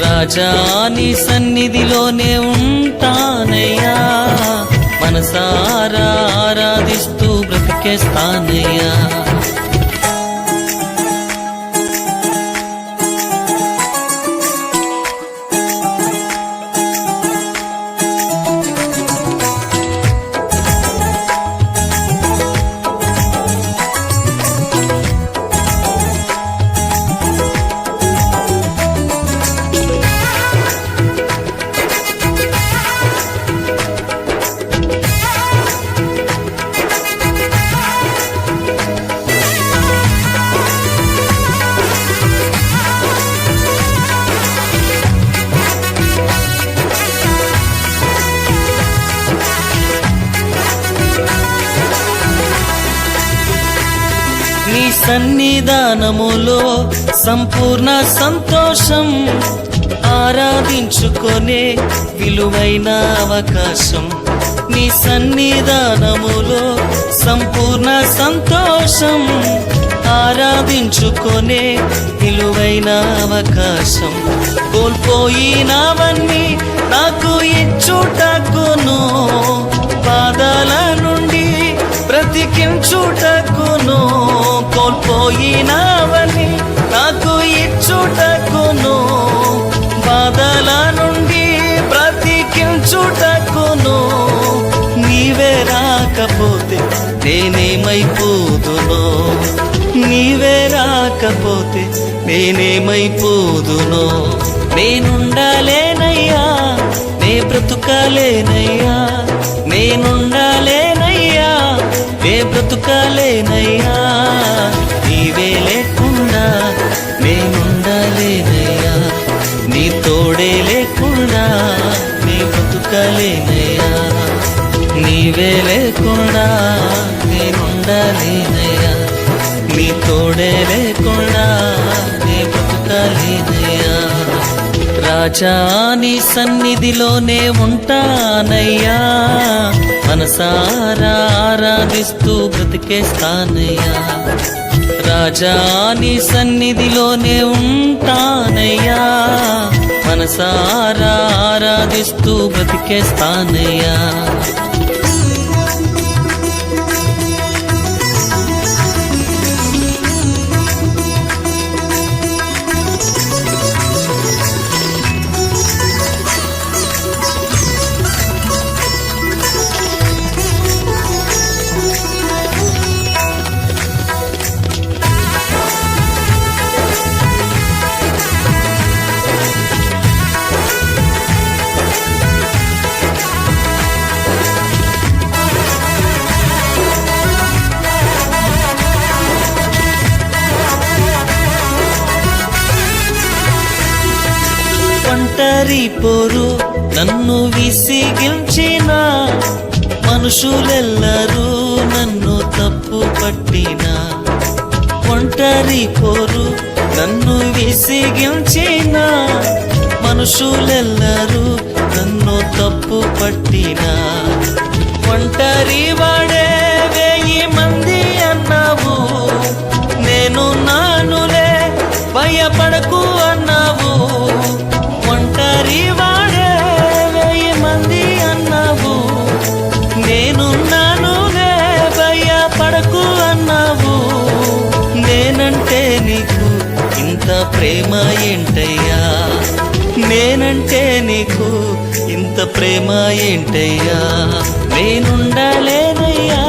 రాజా నీ సన్నిధిలోనే ఉంటానయ్యా, మనసారా ఆరాధిస్తూ బ్రతికేస్తానయ్యా. నీ సన్నిధానములో సంపూర్ణ సంతోషం, ఆరాధించుకొనే విలువైన అవకాశం. నీ సన్నిధానములో సంపూర్ణ సంతోషం, ఆరాధించుకొనే విలువైన అవకాశం. కోల్పోయినవన్నీ నాకు ఇచ్చుటకును, బాధల నుండి బ్రతికించుటకును. కోల్పోయినవన్నీ నాకు ఇచ్చుటకును, బాధల నుండి బ్రతికించుటకును. నీవే రాకపోతే నేనేమైపోదునో, నీవే రాకపోతే నేనేమైపోదునో. నేనుండాలేనయ్యా, నే బ్రతుకాలేనయ్యా, నేనుండాలేనయ్యా, నే బ్రతుకాలేనయ్యా. నీవే లేకుండా నేనుండాలేనయ్యా, నీ తోడే లేకుండా నే బ్రతుకాలేనయ్యా. నీవే లేకుండా నేనుండాలేనయ్యా, నీ తోడే లేకుండా నే బ్రతుకాలేనయ్యా. రాజా నీ సన్నిధిలోనే ఉంటానయ్యా, మనసారా ఆరాధిస్తూ బ్రతికేస్తానయ్యా. రాజా నీ సన్నిధిలోనే ఉంటానయ్యా, మనసారా ఆరాధిస్తూ బ్రతికేస్తానయ్యా. ఒంటరి పోరు నన్ను విసిగించిన, మనుషులెల్లరూ నన్ను తప్పు పట్టిన. ఒంటరి పోరు నన్ను విసిగించిన, మనుషులెల్లరూ నన్ను తప్పు పట్టిన. ఒంటరి వాడే 1000 మంది అన్నావు, నేను నానులే భయపడకు అన్నావు. ఒంటరి వాడే 1000 మంది అన్నావు, నేనున్నానులే భయపడకు అన్నావు. నేనంటే నీకు ఇంత ప్రేమ ఏంటయ్యా, నేనంటే నీకు ఇంత ప్రేమ ఏంటయ్యా. నేనుండాలేనయ్యా,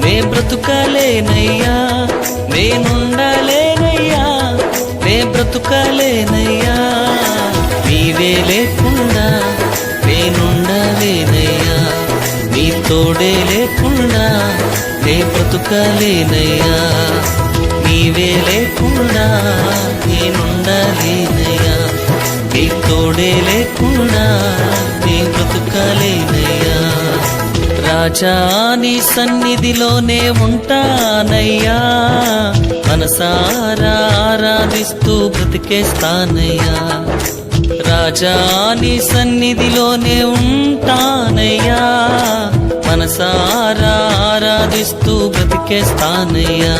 నే బ్రతుకాలేనయ్యా, నేనుండాలేనయ్యా, నే బ్రతుకాలేనయ్యా. నీవే లేకుండా నేనుండాలేనయ్యా, నీ తోడే లేకుండా నే బ్రతుకాలేనయ్యా. నీవే లేకుండా నేనుండాలేనయ్యా, నీ తోడే లేకుండా నే బ్రతుకాలేనయ్యా. రాజా నీ సన్నిధిలోనే ఉంటానయ్యా, మనసారా ఆరాధిస్తూ బ్రతికేస్తానయ్యా. రాజా నీ సన్నిధిలోనే ఉంటానయ్యా, మనసారా ఆరాధిస్తూ బ్రతికేస్తానయ్యా.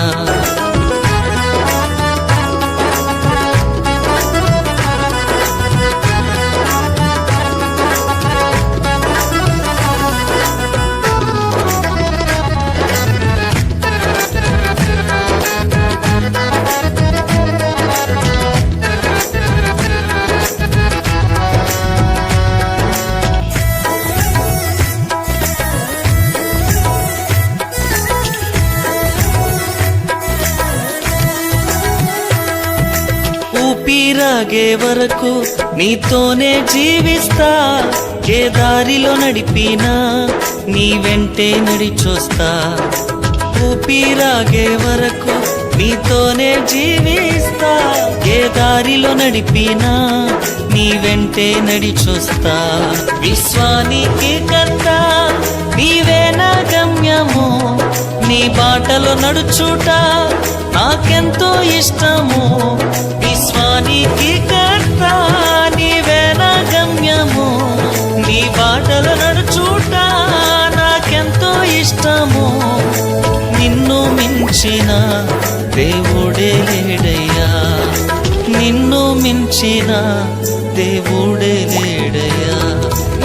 ఊపిరాగే వరకు నీతోనే జీవిస్తా, ఏ దారిలో నడిపినా నీ వెంటే నడిచొస్తా. ఊపిరాగే వరకు నీతోనే జీవిస్తా, ఏ దారిలో నడిపినా నీ వెంటే నడిచొస్తా. విశ్వానికి కర్త నీవే నా గమ్యము, నీ బాటలో నడుచుట నాకెంతో ఇష్టము. విశ్వానికి కర్త నీవే నా గమ్యము, నీ బాటలో నడుచుట నాకెంతో ఇష్టము. నిన్ను మించిన దేవుడే లేడయ్యా, నిన్ను మించిన దేవుడే లేడయ్యా.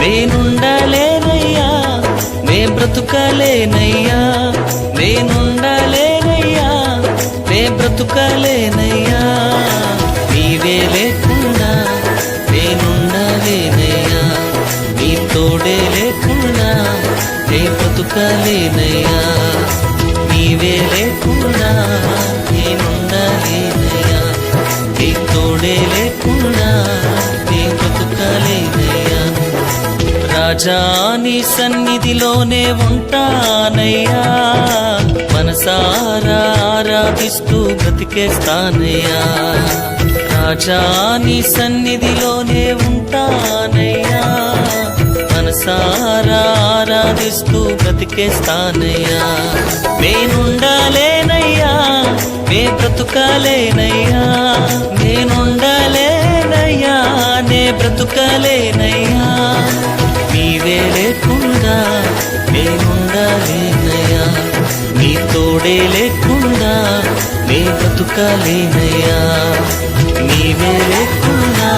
నేనుండలేనయ్యా, నే బ్రతుకలేనయ్యా, నేనుండలేనయ్యా, నే బ్రతుకలేనయ్యా. నీవే లేకుండా నేనుండలేనయ్యా, నీ తోడే లేకుండా నే బ్రతుకలేనయ్యా. నీవే లేకుండా నేనుండలేనయ్యా, నీ తోడే లేకుండా నే బ్రతుకలేనయ్యా. రాజా నీ సన్నిధిలోనే ఉంటానయ్యా, మనసారా ఆరాధిస్తూ బ్రతికేస్తానయ్యా. రాజా నీ సన్నిధిలోనే ఉంటానయ్యా, మనసారా ఆరాధిస్తూ బ్రతికేస్తానయ్యా. నేనుండలేనయ్యా, నే బ్రతుకలేనయ్యా, నేనుండలేనయ్యా, నే బ్రతుకలేనయ్యా. నీవే లేకుండా నేనుండలేనయ్యా, నీ తోడే లేకుండా నే బ్రతుకలేనయ్యా. నీవే లేకుండా